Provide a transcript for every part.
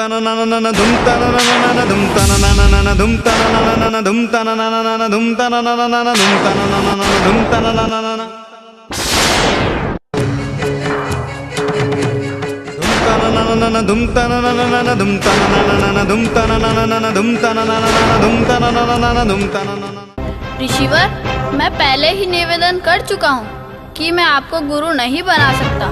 तना ना ना ना धुम तना ना ना ना धुम तना ना ना ना धुम तना ना ना ना धुम तना ना ना ना धुम तना ना ना ना धुम तना ना ना ना धुम तना ना ना ना धुम तना ना ना ना धुम तना ना ना ना धुम तना ना ना ना धुम तना ना ना ना धुम तना ना ना ना धुम तना ना ना। ऋषिवर, मैं पहले ही निवेदन कर चुका हूँ कि मैं आपको गुरु नहीं बना सकता।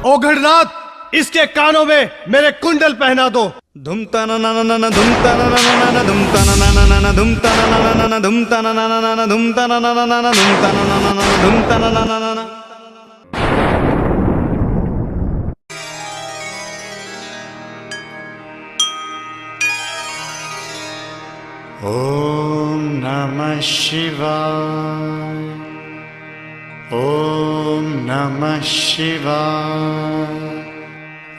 ओ गढ़नाथ, इसके कानों में मेरे कुंडल पहना दो। धुम तना ना ना ना धुम तना ना ना ना धुम तना ना ना ना धुम तना ना ना ना धुम तना ना ना ना धुम तना ना ना ना धुम तना ना ना ना धुम तना ना ना ना। ओम नमः शिवाय। ओम नमः शिवाय।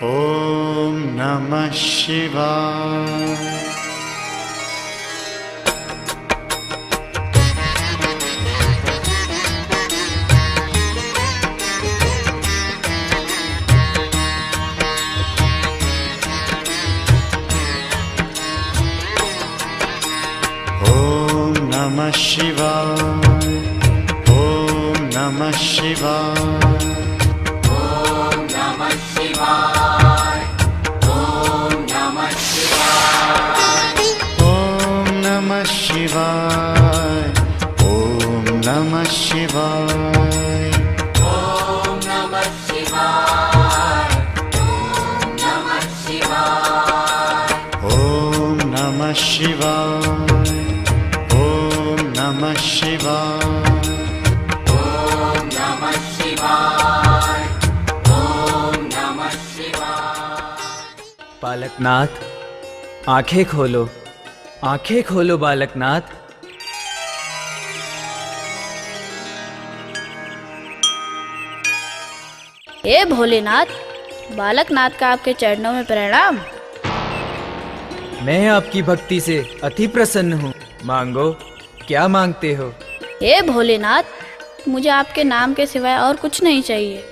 ओम नमः शिवाय। नमः शिवाय। ओम नमः शिवाय। ओम नमः शिवाय। ओम नमः शिवाय। ओम नमः शिवाय। ओम नमः शिवाय। ओम नमः शिवाय। ओम नमः शिवाय। ओम नमः शिवाय। नमः शिवाय। ओम नमः शिवाय। ओम नमः शिवाय। बालकनाथ, आंखें खोलो, आंखें खोलो बालकनाथ। हे भोलेनाथ, बालकनाथ का आपके चरणों में प्रणाम। मैं आपकी भक्ति से अति प्रसन्न हूँ। मांगो, क्या मांगते हो? हे भोलेनाथ, मुझे आपके नाम के सिवाय और कुछ नहीं चाहिए।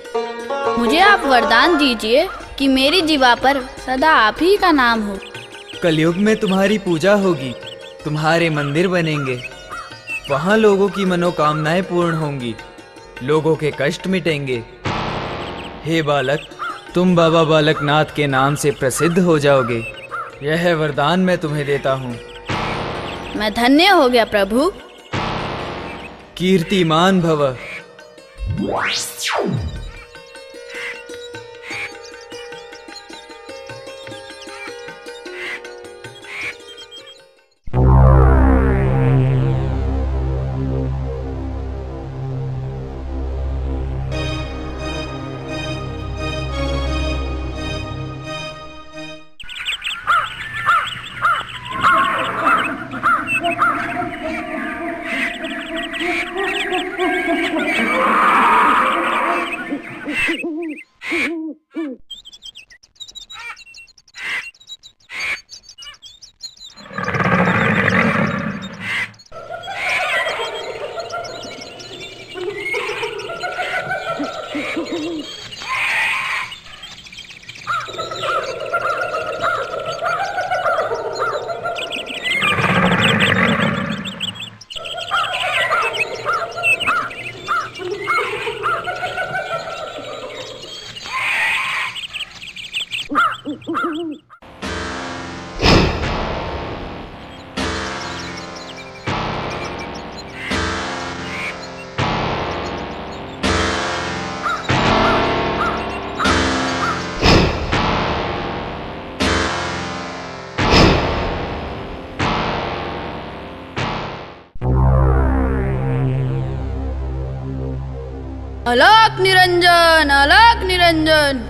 मुझे आप वरदान दीजिए कि मेरी जीवा पर सदा आप ही का नाम हो। कलयुग में तुम्हारी पूजा होगी, तुम्हारे मंदिर बनेंगे, वहाँ लोगों की मनोकामनाएं पूर्ण होंगी, लोगों के कष्ट मिटेंगे। हे बालक, तुम बाबा बालकनाथ के नाम से प्रसिद्ध हो जाओगे। यह वरदान मैं तुम्हें देता हूँ। मैं धन्य हो गया प्रभु। कीर्तिमान भव। अलग निरंजन, अलग निरंजन।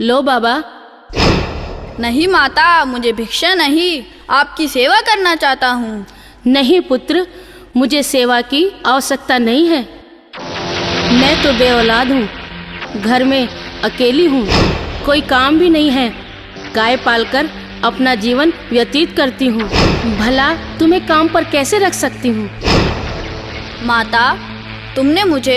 लो बाबा। नहीं माता, मुझे भिक्षा नहीं, आपकी सेवा करना चाहता हूँ। नहीं पुत्र, मुझे सेवा की आवश्यकता नहीं है। मैं तो बेऔलाद हूँ, घर में अकेली हूँ, कोई काम भी नहीं है। गाय पालकर अपना जीवन व्यतीत करती हूँ। भला तुम्हें काम पर कैसे रख सकती हूँ? माता, तुमने मुझे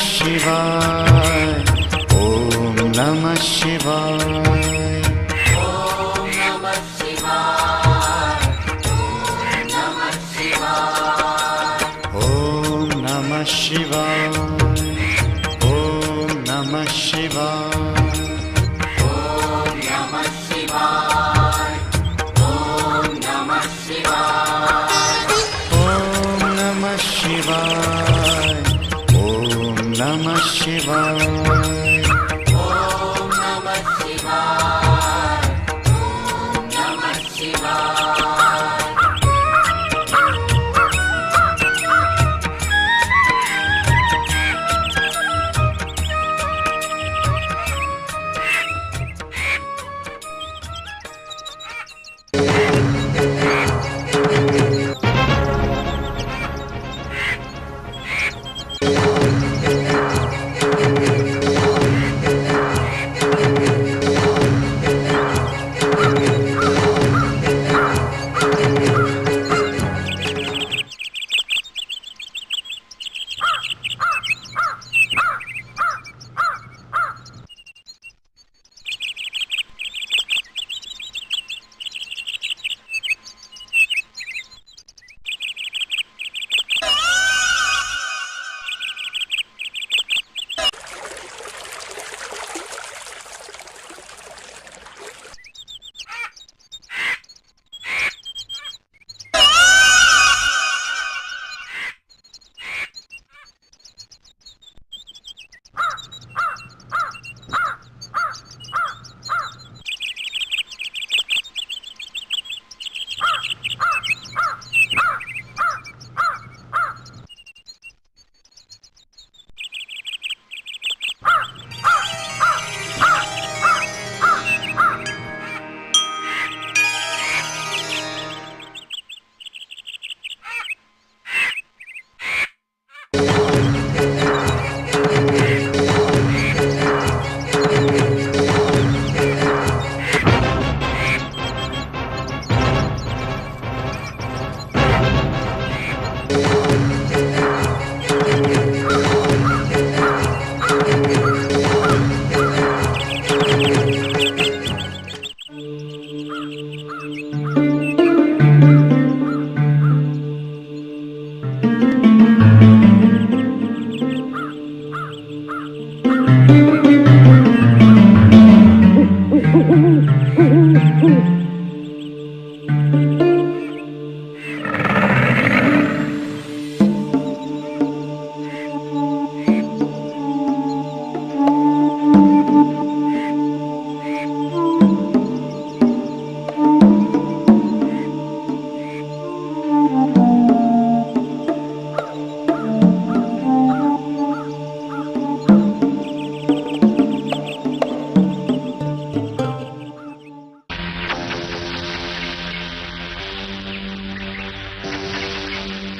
शिवाय ओम नमः शिवाय ओम नमः शिवाय ओम नमः शिवाय ओम नमः शिवाय ओम नमः शिवाय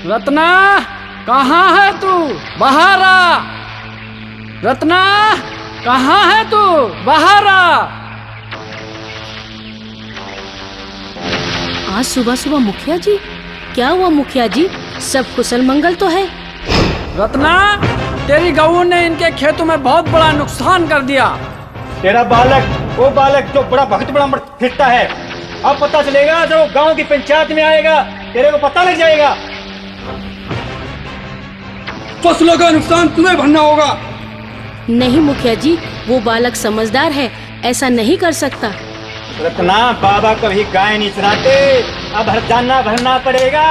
रत्ना, कहाँ है तू? बाहर आ। रत्ना, कहाँ है तू? बाहर आ। आज सुबह सुबह मुखिया जी, क्या हुआ मुखिया जी? सब कुशल मंगल तो है? रत्ना, तेरी गऊ ने इनके खेतों में बहुत बड़ा नुकसान कर दिया। तेरा बालक, वो बालक जो बड़ा भक्त बड़ा फिरता है, अब पता चलेगा जब वो गांव की पंचायत में आएगा, तेरे को पता लग जाएगा। फसलों का नुकसान तुम्हें भरना होगा। नहीं मुखिया जी, वो बालक समझदार है, ऐसा नहीं कर सकता। रत्ना, बाबा कभी गाय नहीं चराते, अब हरजाना भरना पड़ेगा।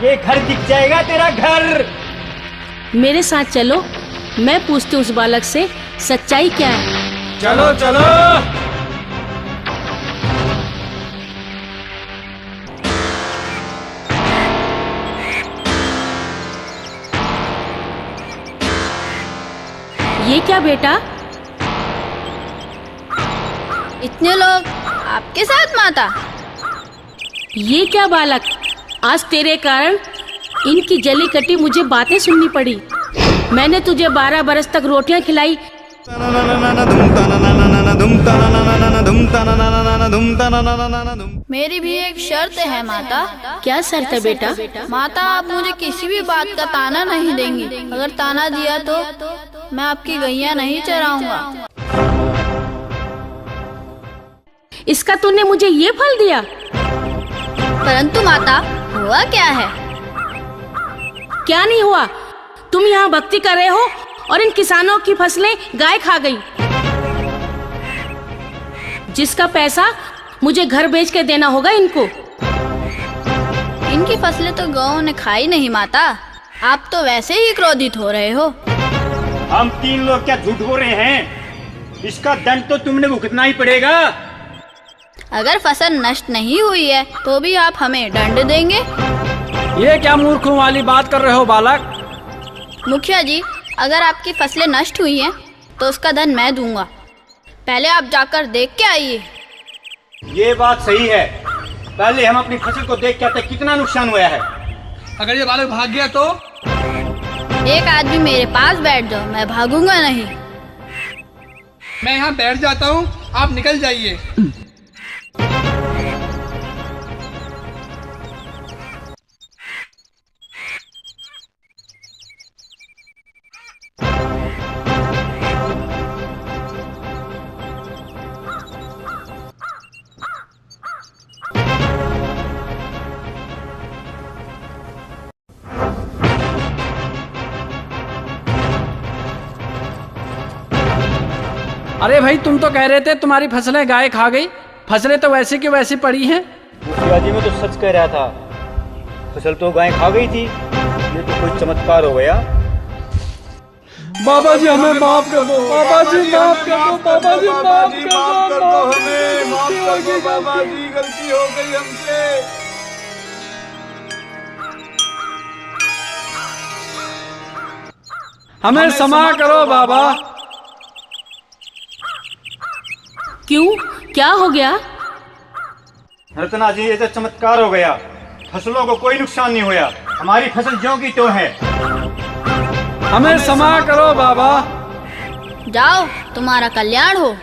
ये घर दिख जाएगा, तेरा घर। मेरे साथ चलो, मैं पूछती हूँ उस बालक से सच्चाई क्या है। चलो चलो। ये क्या बेटा? इतने लोग आपके साथ माता? ये क्या बालक? आज तेरे कारण इनकी जली कटी मुझे बातें सुननी पड़ी। मैंने तुझे 12 बरस तक रोटियां खिलाई, मेरी भी एक शर्त है माता। क्या शर्त है बेटा? माता, आप मुझे किसी भी बात का ताना नहीं देंगी। अगर ताना दिया तो मैं आपकी गैया नहीं चराऊंगा। इसका तूने मुझे ये फल दिया? परंतु माता, हुआ क्या है? क्या नहीं हुआ? तुम यहाँ भक्ति कर रहे हो और इन किसानों की फसलें गाय खा गई, जिसका पैसा मुझे घर बेच के देना होगा इनको। इनकी फसलें तो गौं ने खाई नहीं माता। आप तो वैसे ही क्रोधित हो रहे हो। हम 3 लोग क्या झूठ बोल रहे हैं? इसका दंड तो तुमने भुगतना ही पड़ेगा। अगर फसल नष्ट नहीं हुई है तो भी आप हमें दंड देंगे? ये क्या मूर्खों वाली बात कर रहे हो बालक? मुखिया जी, अगर आपकी फसलें नष्ट हुई हैं तो उसका धन मैं दूंगा। पहले आप जाकर देख के आइए। ये बात सही है। पहले हम अपनी फसल को देख के आते कितना नुकसान हुआ है। अगर ये बालक भाग गया तो? एक आदमी मेरे पास बैठ जाओ, मैं भागूंगा नहीं। मैं यहाँ बैठ जाता हूँ, आप निकल जाइए। अरे भाई, तुम तो कह रहे थे तुम्हारी फसलें गाय खा गई। फसलें तो वैसी की वैसी पड़ी हैं। मुखिया जी, मैं तो सच कह रहा था। फसल तो गाय खा गई थी। ये तो कोई चमत्कार हो गया। बाबा जी हमें माफ कर दो। बाबा जी माफ कर दो। बाबा जी माफ कर दो हमें। माफ कर दो बाबा जी, गलती हो गई हमसे। हमें क्षमा करो बाबा। क्यों? क्या हो गया? रत्ना जी, ये तो चमत्कार हो गया। फसलों को कोई नुकसान नहीं हुआ। हमारी फसल ज्यों की त्यों है। हमें क्षमा करो बाबा। जाओ, तुम्हारा कल्याण हो।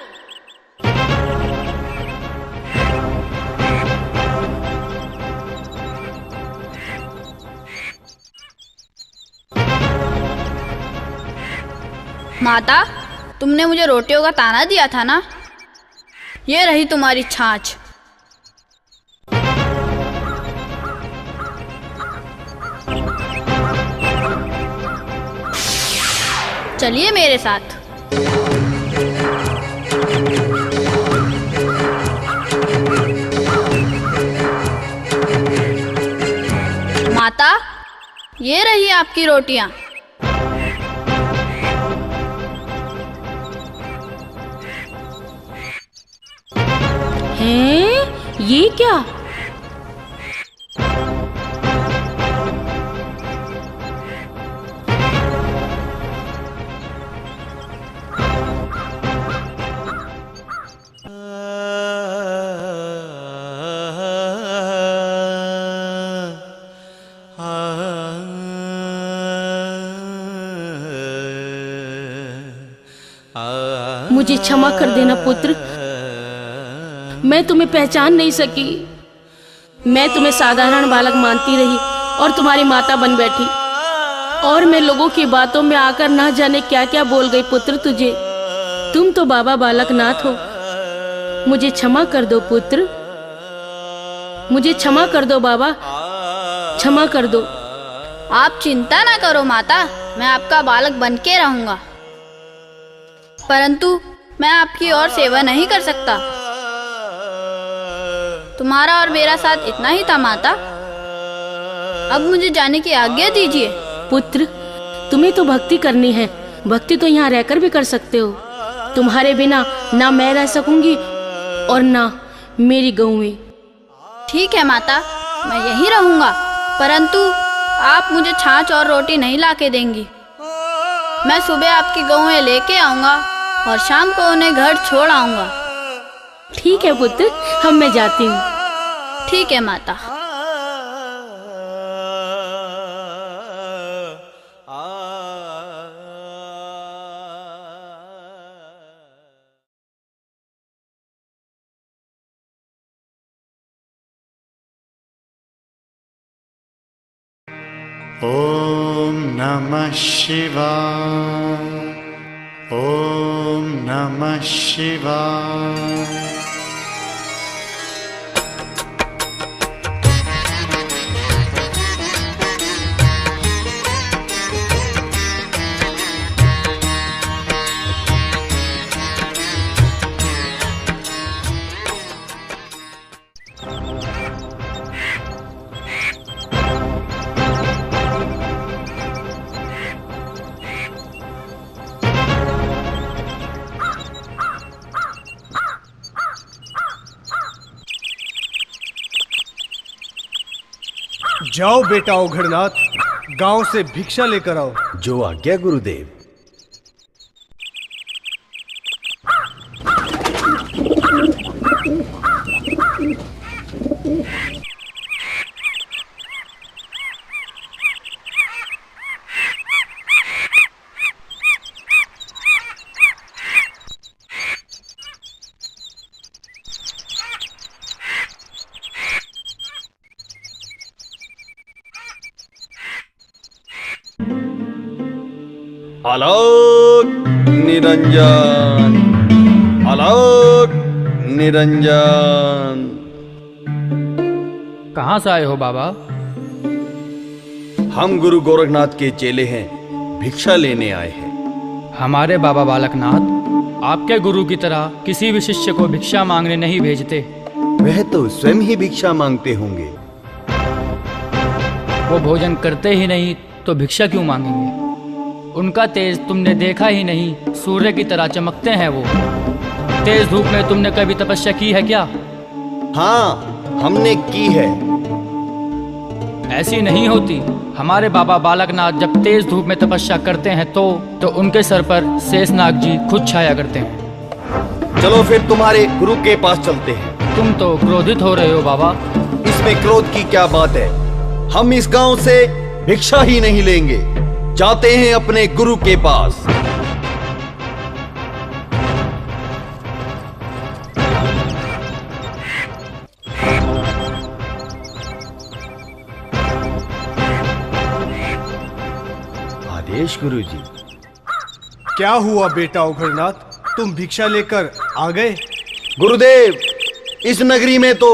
माता, तुमने मुझे रोटियों का ताना दिया था ना? ये रही तुम्हारी छाछ। चलिए मेरे साथ। माता, ये रही आपकी रोटियां। हैं? ये क्या? मुझे क्षमा कर देना पुत्र, मैं तुम्हें पहचान नहीं सकी। मैं तुम्हें साधारण बालक मानती रही और तुम्हारी माता बन बैठी, और मैं लोगों की बातों में आकर ना जाने क्या क्या बोल गई पुत्र तुझे। तुम तो बाबा बालक नाथ हो। मुझे क्षमा कर दो पुत्र, मुझे क्षमा कर दो बाबा, क्षमा कर दो। आप चिंता ना करो माता, मैं आपका बालक बन के रहूंगा। परंतु मैं आपकी और सेवा नहीं कर सकता। तुम्हारा और मेरा साथ इतना ही था माता। अब मुझे जाने की आज्ञा दीजिए। पुत्र, तुम्हें तो भक्ति करनी है। भक्ति तो यहाँ रहकर भी कर सकते हो। तुम्हारे बिना ना मैं रह सकूंगी और ना मेरी गौएं। ठीक है माता, मैं यहीं रहूंगा। परंतु आप मुझे छाछ और रोटी नहीं लाके देंगी। मैं सुबह आपकी गौएं लेके आऊंगा और शाम को उन्हें घर छोड़ आऊंगा। ठीक है पुत्र, हम मैं जाती हूँ। ठीक है माता। ॐ नमः शिवाय। ॐ नमः शिवाय। जाओ बेटा उघड़नाथ, गांव से भिक्षा लेकर आओ। जो आज्ञा गुरुदेव। आलोक निरंजन, आलोक निरंजन। कहाँ से आए हो बाबा? हम गुरु गोरखनाथ के चेले हैं, भिक्षा लेने आए हैं। हमारे बाबा बालकनाथ आपके गुरु की तरह किसी भी शिष्य को भिक्षा मांगने नहीं भेजते। वह तो स्वयं ही भिक्षा मांगते होंगे। वो भोजन करते ही नहीं तो भिक्षा क्यों मांगेंगे? उनका तेज तुमने देखा ही नहीं, सूर्य की तरह चमकते हैं वो। तेज धूप में तुमने कभी तपस्या की है क्या? हाँ, हमने की है। ऐसी नहीं होती। हमारे बाबा बालकनाथ जब तेज धूप में तपस्या करते हैं तो उनके सर पर शेषनाग जी खुद छाया करते हैं। चलो फिर तुम्हारे गुरु के पास चलते हैं। तुम तो क्रोधित हो रहे हो बाबा। इसमें क्रोध की क्या बात है? हम इस गांव से भिक्षा ही नहीं लेंगे, जाते हैं अपने गुरु के पास। आदेश गुरुजी। क्या हुआ बेटा उघड़नाथ, तुम भिक्षा लेकर आ गए? गुरुदेव, इस नगरी में तो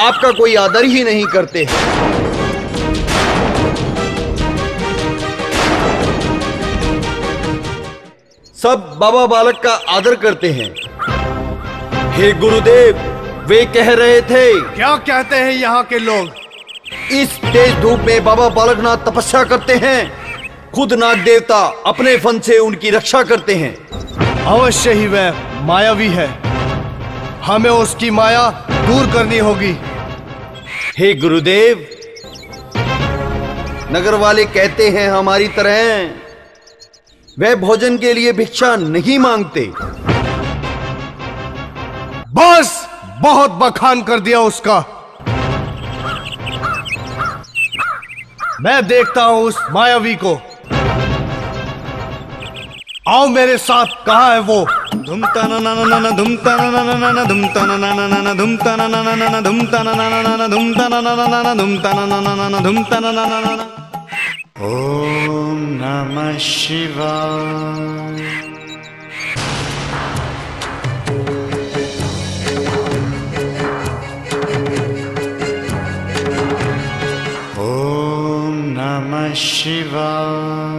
आपका कोई आदर ही नहीं करते हैं। सब बाबा बालक का आदर करते हैं। हे गुरुदेव, वे कह रहे थे। क्या कहते हैं यहाँ के लोग? इस तेज धूप में बाबा बालकनाथ तपस्या करते हैं। खुद नाग देवता अपने फन से उनकी रक्षा करते हैं। अवश्य ही वह मायावी है, हमें उसकी माया दूर करनी होगी। हे गुरुदेव, नगर वाले कहते हैं हमारी तरह वह भोजन के लिए भिक्षा नहीं मांगते। बस, बहुत बखान कर दिया उसका। मैं देखता हूं उस मायावी को। आओ मेरे साथ, कहाँ है वो? धुमता ना ना ना ना धुमता ना ना ना ना धुमता ना ना ना ना धुमता ना ना ना ना धुमता ना ना ना ना धुमता ना ना ना ना धुमता ना ना ना ना धुमता ना ना ना ना। ॐ नमः शिवाय। ॐ नमः शिवाय।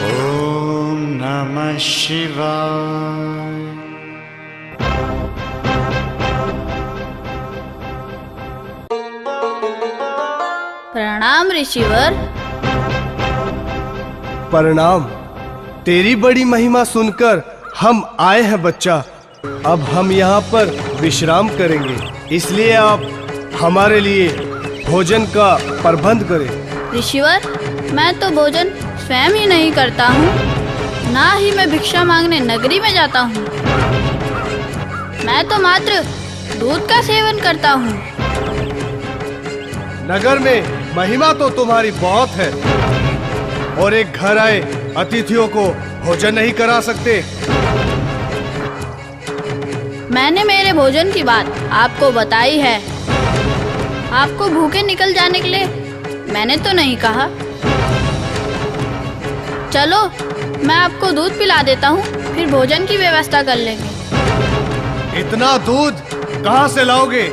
ॐ नमः शिवाय। प्रणाम ऋषिवर। प्रणाम। तेरी बड़ी महिमा सुनकर हम आए हैं बच्चा। अब हम यहाँ पर विश्राम करेंगे, इसलिए आप हमारे लिए भोजन का प्रबंध करें। ऋषिवर, मैं तो भोजन स्वयं ही नहीं करता हूँ, ना ही मैं भिक्षा मांगने नगरी में जाता हूँ। मैं तो मात्र दूध का सेवन करता हूँ। नगर में महिमा तो तुम्हारी बहुत है, और एक घर आए अतिथियों को भोजन नहीं करा सकते। मैंने मेरे भोजन की बात आपको बताई है। आपको भूखे निकल जाने के लिए मैंने तो नहीं कहा। चलो मैं आपको दूध पिला देता हूँ, फिर भोजन की व्यवस्था कर लेंगे। इतना दूध कहाँ से लाओगे?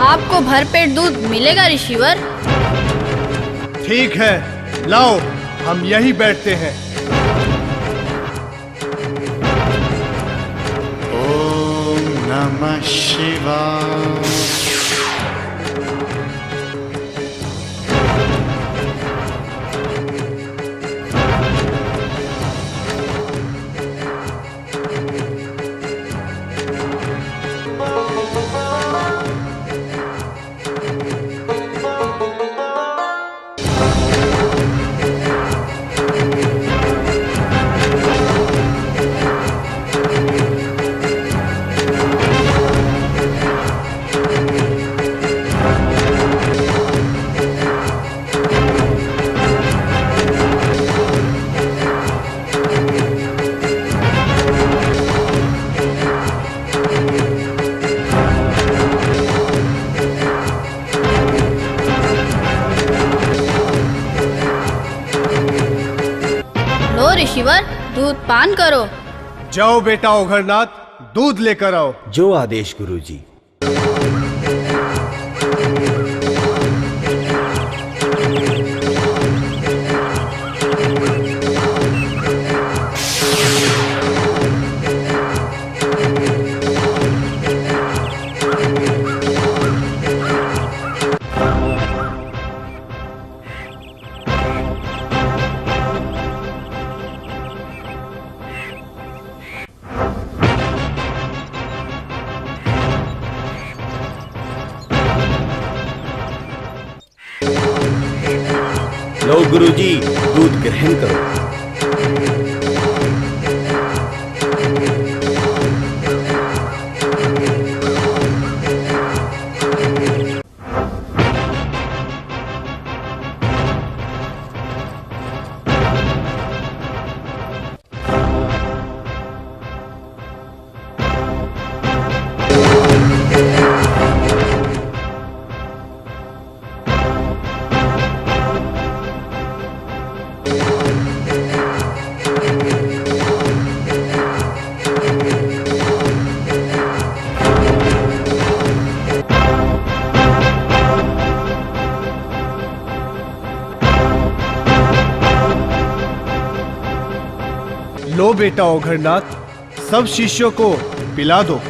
आपको भरपेट दूध मिलेगा ऋषिवर। ठीक है, लाओ, हम यहीं बैठते हैं। ओम नमः शिवाय। ऋषिवर, दूध पान करो। जाओ बेटा ओघरनाथ, दूध लेकर आओ। जो आदेश गुरुजी। लो गुरुजी, दूध ग्रहण करो। लो बेटा ओघरनाथ, सब शिष्यों को पिला दो।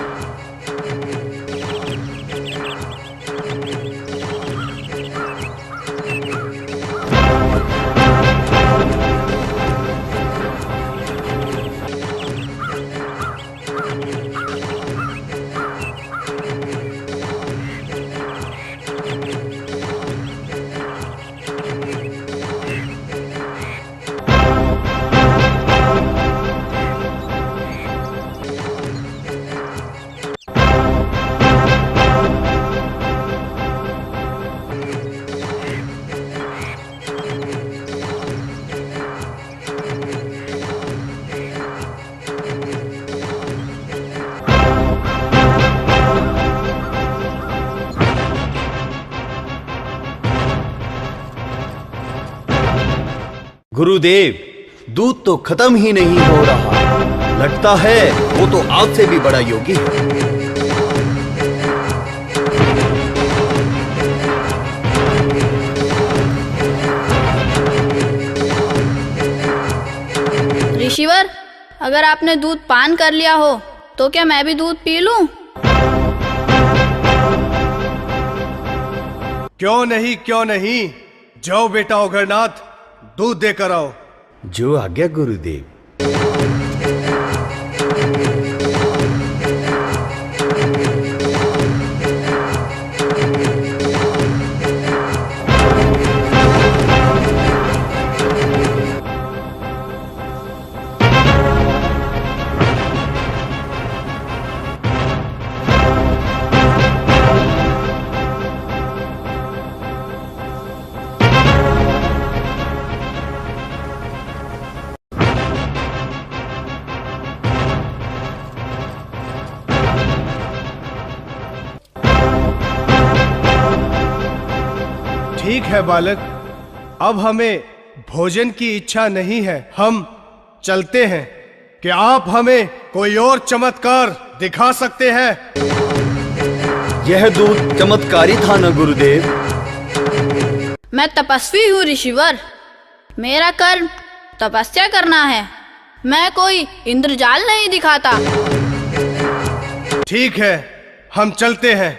गुरुदेव, दूध तो खत्म ही नहीं हो रहा। लगता है वो तो आपसे भी बड़ा योगी है। ऋषिवर, अगर आपने दूध पान कर लिया हो तो क्या मैं भी दूध पी लूं? क्यों नहीं, क्यों नहीं। जाओ बेटा ओघरनाथ, दूध देकर आओ। जो आज्ञा गुरुदेव। ठीक है बालक, अब हमें भोजन की इच्छा नहीं है। हम चलते हैं। क्या आप हमें कोई और चमत्कार दिखा सकते हैं? यह दूध चमत्कारी था ना गुरुदेव? मैं तपस्वी हूँ ऋषिवर। मेरा कर्म तपस्या करना है। मैं कोई इंद्रजाल नहीं दिखाता। ठीक है, हम चलते हैं।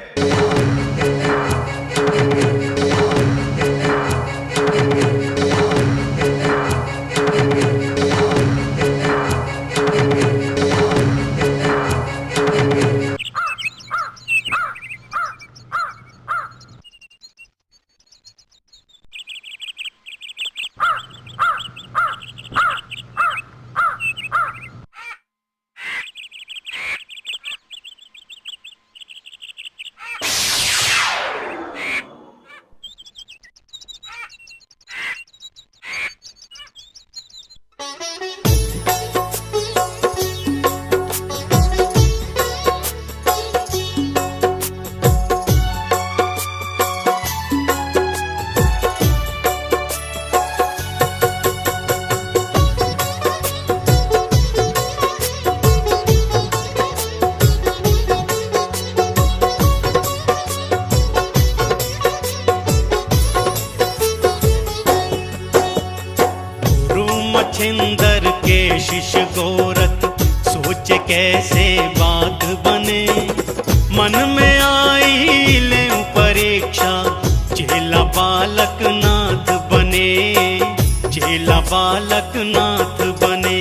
मच्छिंदर के शिष्य गोरख सोचे कैसे बात बने। मन में आई ले परीक्षा, चेला बालक नाथ बने। चेला बालक नाथ बने।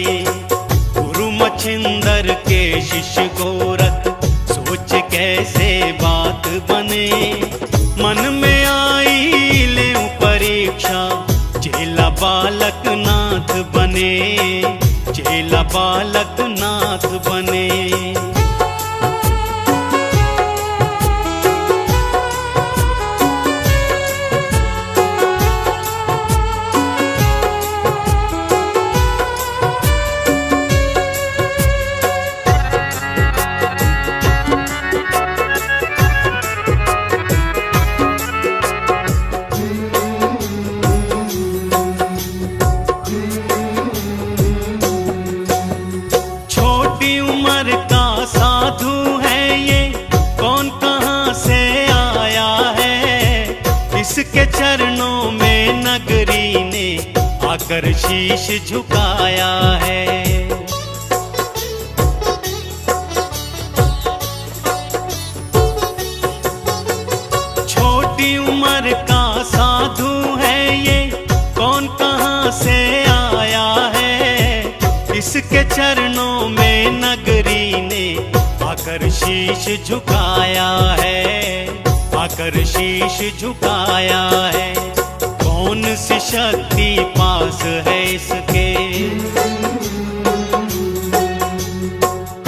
गुरु मच्छिंदर के शिष्य गोरख सोचे कैसे बात बने। मन में आई ले परीक्षा, चेला बालक नाथ बने। चेला बालक नाथ बने। इसके चरणों में नगरी ने आकर शीश झुकाया है। छोटी उम्र का साधु है ये, कौन कहाँ से आया है। इसके चरणों में नगरी ने आकर शीश झुकाया है। आकर शीश झुकाया है। कौन सी शक्ति पास है इसके।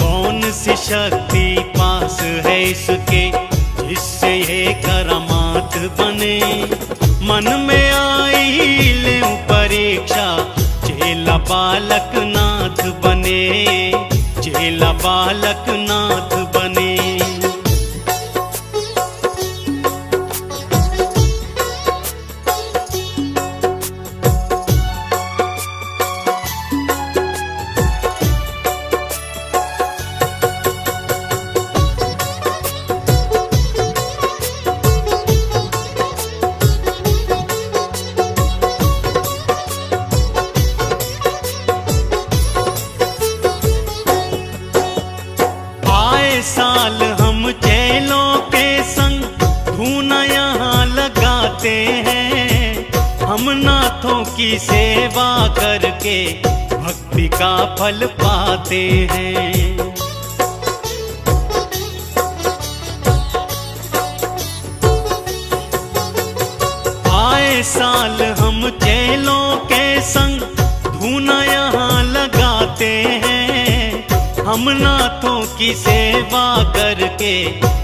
कौन सी शक्ति पास है इसके, जिससे ये करामात बने। मन में आई ले परीक्षा, चेला बालक नाथ बने। चेला बालक नाथ बने। साल हम चेलों के संग धूना यहाँ लगाते हैं। हम नाथों की सेवा करके भक्ति का फल पाते हैं। आए साल हम चेलों के संग धूना यहाँ लगाते हैं। हम नाथों की सेवा करके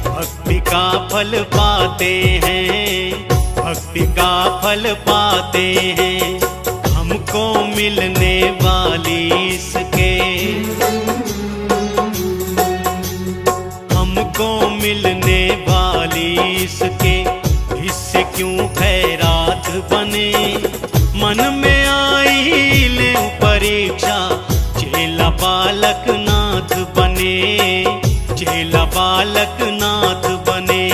भक्ति का फल पाते हैं। भक्ति का फल पाते हैं। हमको मिलने वाली इसके, हमको मिलने वाली इसके, इससे क्यों खैरात बने। मन में आई ले परीक्षा, चेला बालक नाथ बने, चेला बालक नाथ बने।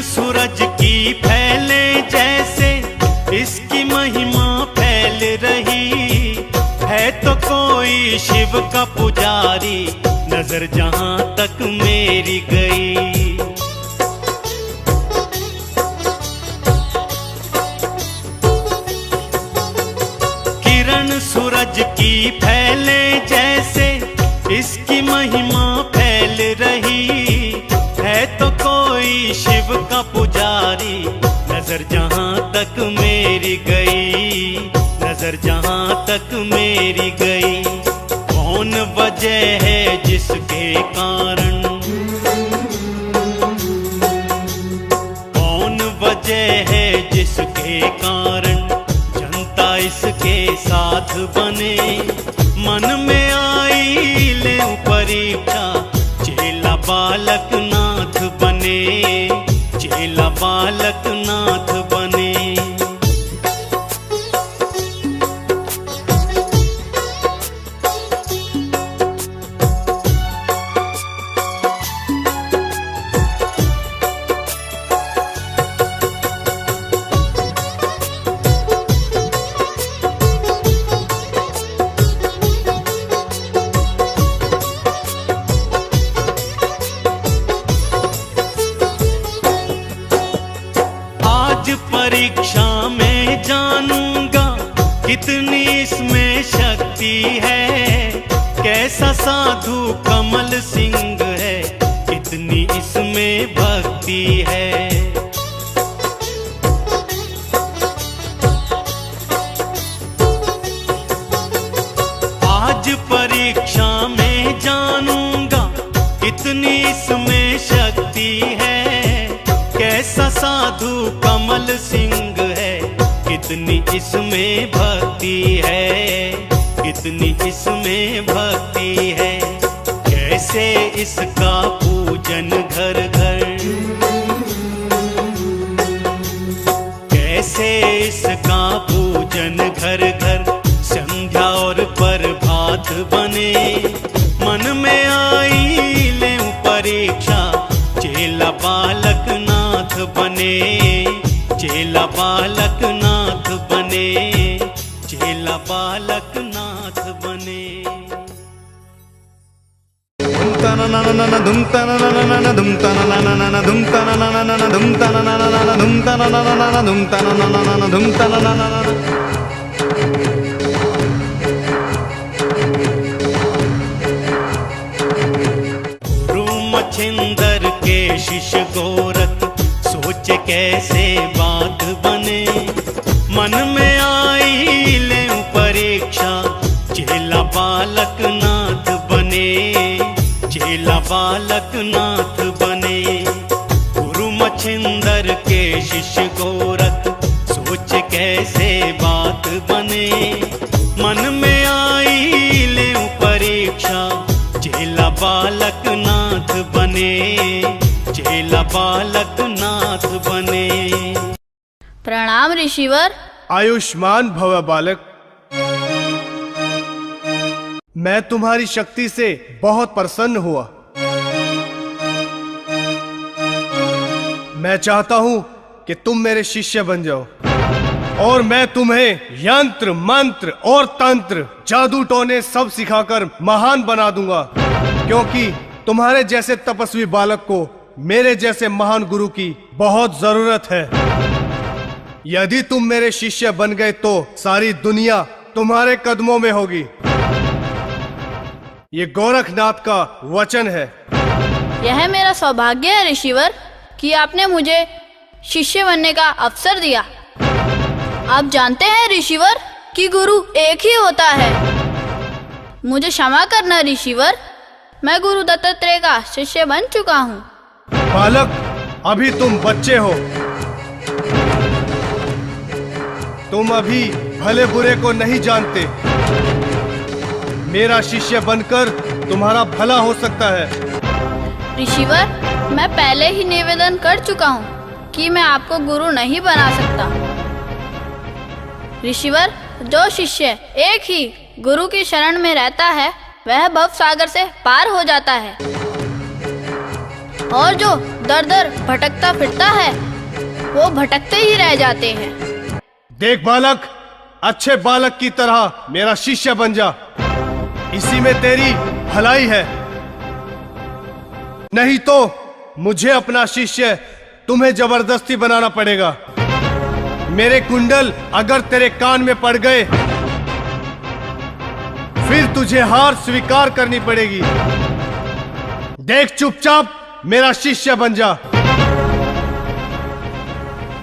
सूरज की फैले जैसे इसकी महिमा फैल रही है, तो कोई शिव का पुजारी नजर जहां तक मेरी गई। किरण सूरज की फैले जैसे इसकी महिमा फैल रही है, तो कोई शिव का पुजारी नजर जहां तक मेरी गई, नजर जहां तक मेरी गई। कौन वजह है जिसके कारण, कौन वजह है जिसके कारण जनता इसके साथ बने। मन में आई ले परीक्षा, चेला बालक नाथ बने, चेला बालक नाथ बने। परीक्षा में जानूंगा कितनी इसमें शक्ति है, कैसा साधु कमल सिंह है, कितनी इसमें भक्ति है। आज परीक्षा में जानूंगा कितनी इसमें शक्ति है, कैसा साधु कमल सिंह है, कितनी इसमें भक्ति है, कितनी इसमें भक्ति है। कैसे इसका पूजन घर घर, कैसे इसका पूजन घर घर, संध्या और प्रभात बने। मन में आई ले परीक्षा, चेला बालक नाथ बने, चेला बालक नाथ बने, चेला बालक नाथ बने। धुम तना ना ना ना धुम तना ना ना ना धुम तना ना ना ना धुम तना ना ना ना धुम तना ना ना ना धुम तना ना ना ना धुम तना ना ना ना धुम तना ना ना ना। मच्छिंदर के शिष्य गोरख सोचे कैसे बात बने। मन में आई ले परीक्षा, चेला बालक नाथ बने, चेला बालक नाथ बने। गुरु मच्छिंदर के शिष्य गोरख सोचे कैसे बात बने। मन में आई ले परीक्षा, चेला बालक नाथ बने, चेला बालक नाथ बने। प्रणाम ऋषिवर। आयुष्मान भव बालक। मैं तुम्हारी शक्ति से बहुत प्रसन्न हुआ। मैं चाहता हूं कि तुम मेरे शिष्य बन जाओ और मैं तुम्हें यंत्र मंत्र और तंत्र जादू टोने सब सिखाकर महान बना दूंगा, क्योंकि तुम्हारे जैसे तपस्वी बालक को मेरे जैसे महान गुरु की बहुत जरूरत है। यदि तुम मेरे शिष्य बन गए तो सारी दुनिया तुम्हारे कदमों में होगी। ये गोरखनाथ का वचन है। यह मेरा सौभाग्य है ऋषिवर कि आपने मुझे शिष्य बनने का अवसर दिया। आप जानते हैं ऋषिवर कि गुरु एक ही होता है। मुझे क्षमा करना ऋषिवर, मैं गुरु दत्तात्रेय का शिष्य बन चुका हूँ। बालक, अभी तुम बच्चे हो। तुम अभी भले बुरे को नहीं जानते। मेरा शिष्य बनकर तुम्हारा भला हो सकता है। ऋषिवर, मैं पहले ही निवेदन कर चुका हूँ कि मैं आपको गुरु नहीं बना सकता। ऋषिवर, जो शिष्य एक ही गुरु की शरण में रहता है वह भव सागर से पार हो जाता है, और जो दर दर भटकता फिरता है वो भटकते ही रह जाते हैं। देख बालक, अच्छे बालक की तरह मेरा शिष्य बन जा, इसी में तेरी भलाई है। नहीं तो मुझे अपना शिष्य तुम्हें जबरदस्ती बनाना पड़ेगा। मेरे कुंडल अगर तेरे कान में पड़ गए फिर तुझे हार स्वीकार करनी पड़ेगी। देख, चुपचाप मेरा शिष्य बन जा,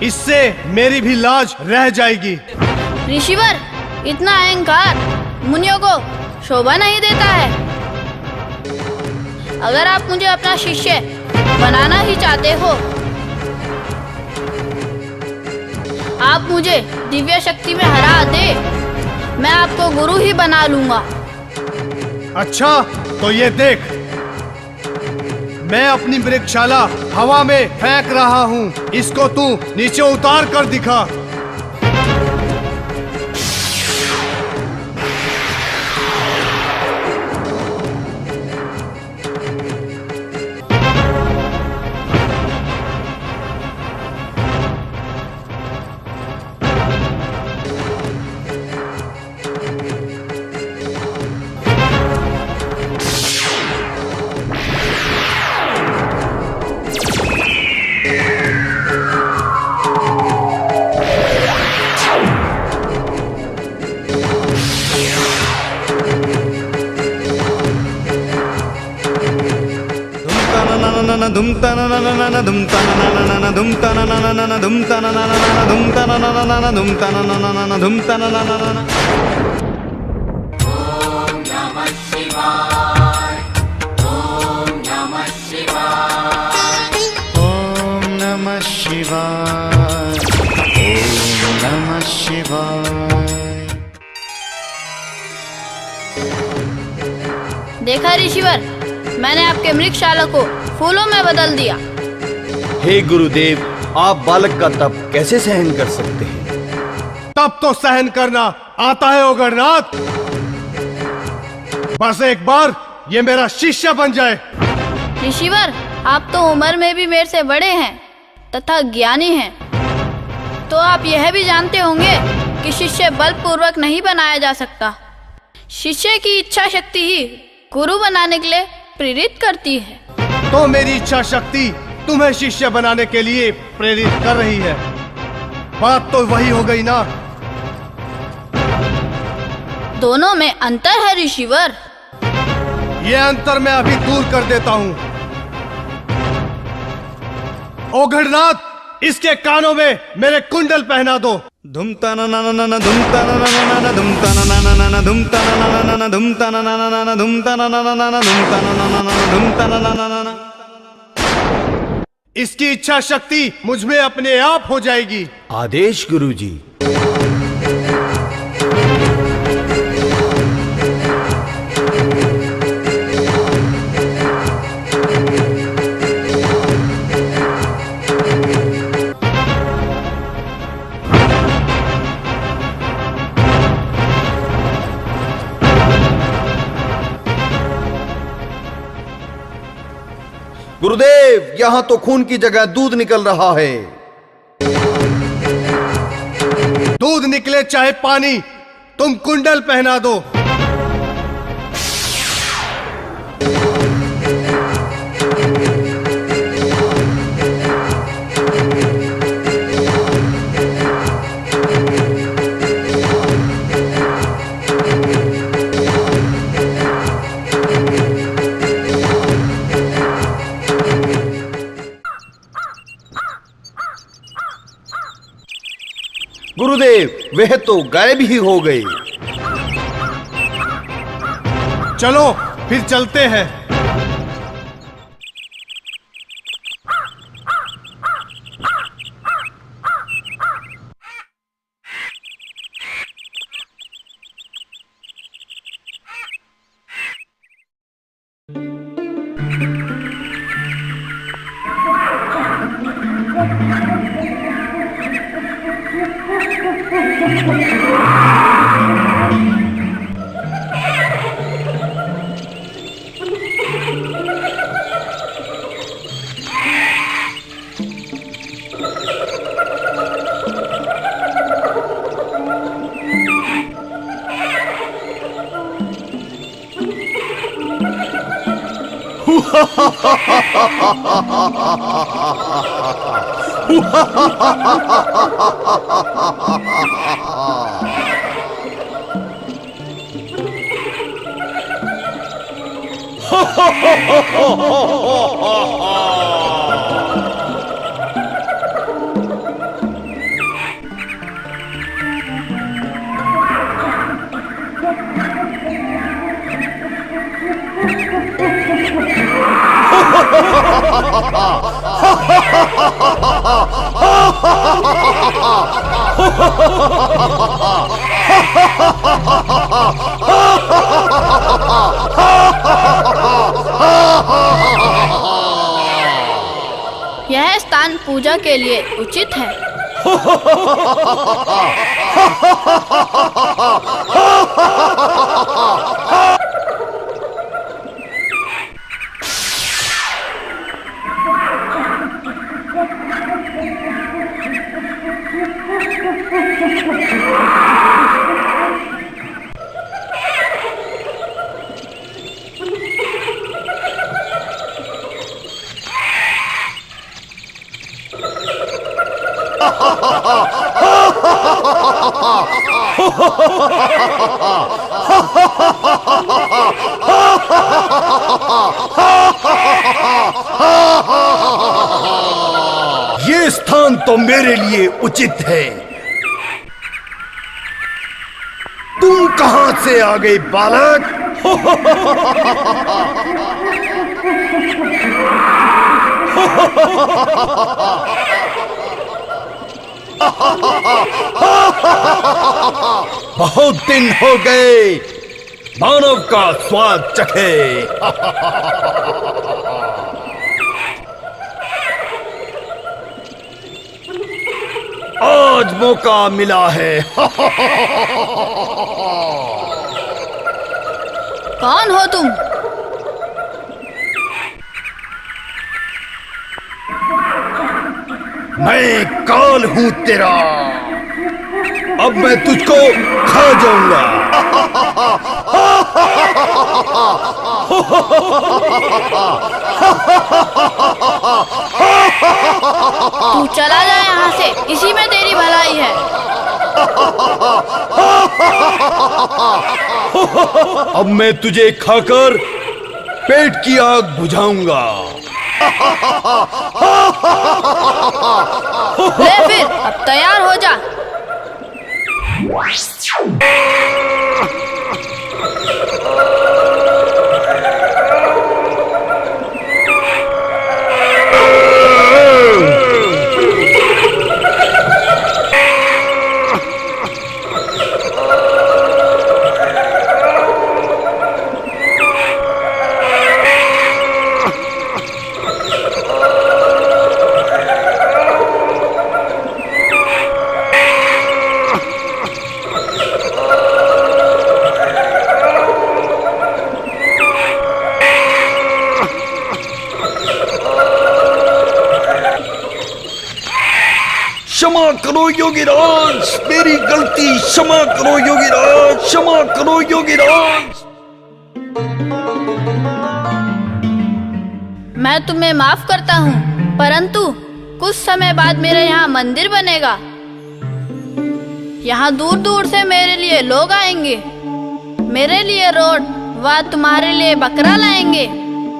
इससे मेरी भी लाज रह जाएगी। ऋषिवर, इतना अहंकार मुनियों को शोभा नहीं देता है। अगर आप मुझे अपना शिष्य बनाना ही चाहते हो, आप मुझे दिव्य शक्ति में हरा दे, मैं आपको गुरु ही बना लूंगा। अच्छा, तो ये देख, मैं अपनी मृगशाला हवा में फेंक रहा हूँ, इसको तू नीचे उतार कर दिखा। धुम तना ना ना ना धुम तना ना ना ना धुम तना ना ना ना धुम तना ना ना ना धुम तना ना ना ना धुम तना ना ना ना धुम तना ना ना ना। ओम नमः शिवाय, ओम नमः शिवाय, ओम नमः शिवाय, ओम नमः शिवाय। देखा ऋषिवर, मैंने आपके मृगशाला को फूलों में बदल दिया। हे गुरुदेव, आप बालक का तप कैसे सहन कर सकते हैं? तब तो सहन करना आता है ओगरनाथ। बस एक बार ये मेरा शिष्य बन जाए। ऋषिवर, आप तो उम्र में भी मेरे से बड़े हैं तथा ज्ञानी हैं, तो आप यह भी जानते होंगे कि शिष्य बलपूर्वक नहीं बनाया जा सकता। शिष्य की इच्छा शक्ति ही गुरु बनाने के लिए प्रेरित करती है। तो मेरी इच्छा शक्ति तुम्हें शिष्य बनाने के लिए प्रेरित कर रही है। बात तो वही हो गई ना। दोनों में अंतर है ऋषिवर। ये अंतर मैं अभी दूर कर देता हूँ। ओघड़नाथ, इसके कानों में मेरे कुंडल पहना दो। धुम तना ना ना ना धुम तना ना ना ना धुम तना ना ना ना धुम तना ना ना ना धुम तना ना ना ना धुम तना ना ना ना धुम तना ना ना धुम तना ना ना। इसकी इच्छा शक्ति मुझ में अपने आप हो जाएगी। आदेश गुरुजी। गुरुदेव, यहां तो खून की जगह दूध निकल रहा है। दूध निकले चाहे पानी, तुम कुंडल पहना दो। गुरुदेव, वह तो गायब ही हो गए। चलो फिर चलते हैं। यह स्थान पूजा के लिए उचित है। ये स्थान तो मेरे लिए उचित है। तुम कहां से आ गए बालक? बहुत दिन हो गए मानव का स्वाद चखे। आज मौका मिला है। कौन हो तुम? मैं काल हूं तेरा। अब मैं तुझको खा जाऊंगा। तू चला जा यहाँ से, इसी में तेरी भलाई है। अब मैं तुझे खाकर पेट की आग बुझाऊंगा। ले फिर, अब तैयार हो जा। क्षमा करो योगीराज, मेरी गलती क्षमा करो योगीराज, क्षमा करो योगीराज। मैं तुम्हें माफ करता हूँ, परंतु कुछ समय बाद मेरे यहाँ मंदिर बनेगा। यहाँ दूर दूर से मेरे लिए लोग आएंगे। मेरे लिए रोड व तुम्हारे लिए बकरा लाएंगे,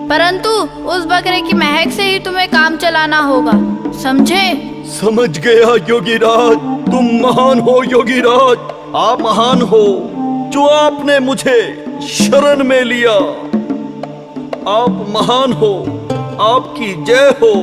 परंतु उस बकरे की महक से ही तुम्हें काम चलाना होगा, समझे? समझ गया योगीराज, तुम महान हो योगीराज, आप महान हो जो आपने मुझे शरण में लिया। आप महान हो, आपकी जय हो।